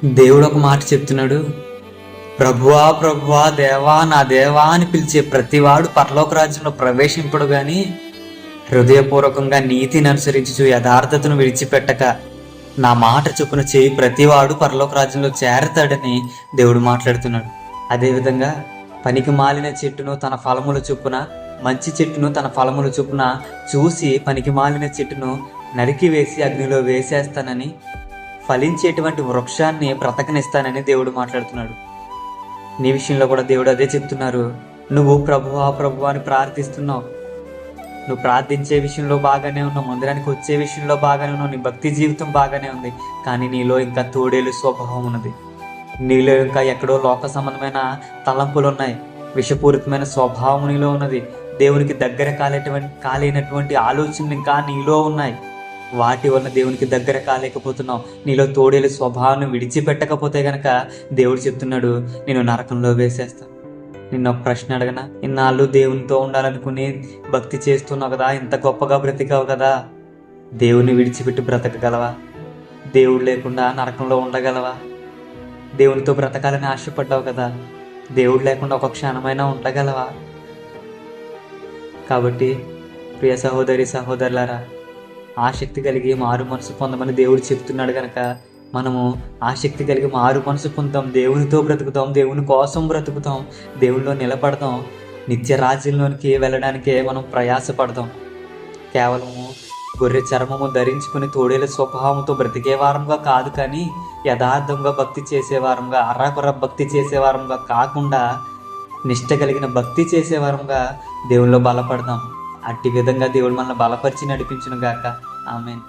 దేవుడు ఒక మాట చెప్తున్నాడు. ప్రభువా ప్రభువా దేవా నా దేవా అని పిలిచే ప్రతివాడు పరలోక రాజ్యంలో ప్రవేశింపడు గాని హృదయపూర్వకంగా నీతిని అనుసరించు యథార్థతను విడిచిపెట్టక నా మాట చొప్పున చేయి ప్రతివాడు పరలోక రాజ్యంలో చేరతాడని దేవుడు మాట్లాడుతున్నాడు. అదేవిధంగా పనికి మాలిన చెట్టును తన ఫలముల చొప్పున, మంచి చెట్టును తన ఫలముల చొప్పున చూసి పనికి మాలిన చెట్టును నరికి వేసి అగ్నిలో వేసేస్తానని, ఫలించేటువంటి వృక్షాన్ని బ్రతకనిస్తానని దేవుడు మాట్లాడుతున్నాడు. నీ విషయంలో కూడా దేవుడు అదే చెప్తున్నారు. నువ్వు ప్రభువా ప్రభువా అని ప్రార్థిస్తున్నావు. నువ్వు ప్రార్థించే విషయంలో బాగానే ఉన్నావు, మందిరానికి వచ్చే విషయంలో బాగానే ఉన్నావు, నీ భక్తి జీవితం బాగానే ఉంది. కానీ నీలో ఇంకా తోడేలు స్వభావం ఉన్నది. నీలో ఇంకా ఎక్కడో లోక సంబంధమైన తలంపులు ఉన్నాయి, విషపూరితమైన స్వభావం నీలో ఉన్నది. దేవునికి దగ్గర కాలేనటువంటి ఆలోచనలు ఇంకా నీలో ఉన్నాయి. వాటి వల్ల దేవునికి దగ్గర కాలేకపోతున్నావు. నీలో తోడేలు స్వభావాన్ని విడిచిపెట్టకపోతే గనక దేవుడు చెప్తున్నాడు, నేను నరకంలో వేసేస్తాను. నిన్న ఒక ప్రశ్న అడగనా? ఇన్నాళ్ళు దేవునితో ఉండాలనుకుని భక్తి చేస్తున్నావు కదా, ఇంత గొప్పగా బ్రతికావు కదా, దేవుని విడిచిపెట్టి బ్రతకగలవా? దేవుడు లేకుండా నరకంలో ఉండగలవా? దేవునితో బ్రతకాలని ఆశపడ్డావు కదా, దేవుడు లేకుండా ఒక క్షణమైనా ఉండగలవా? కాబట్టి ప్రియ సహోదరి సహోదరులారా, ఆసక్తి కలిగి మారు మనసు పొందమని దేవుడు చెప్తున్నాడు కనుక మనము ఆసక్తి కలిగి మారు మనసు పొందాం, దేవునితో బ్రతుకుతాం, దేవుని కోసం బ్రతుకుతాం, దేవునిలో నిలబడతాం, నిత్య రాజ్యంలోనికి వెళ్ళడానికే మనం ప్రయాసపడతాం. కేవలము గొర్రె చర్మము ధరించుకుని తోడేల స్వభావంతో బ్రతికే వారంగా కాదు, కానీ యథార్థంగా భక్తి చేసేవారంగా, అర్రాకొర్ర భక్తి చేసేవారంగా కాకుండా నిష్ట కలిగిన భక్తి చేసేవారంగా దేవునిలో బలపడదాం. అట్టి విధంగా దేవుడు మనల్ని బలపరిచి నడిపించును గాక. ఆమేన్.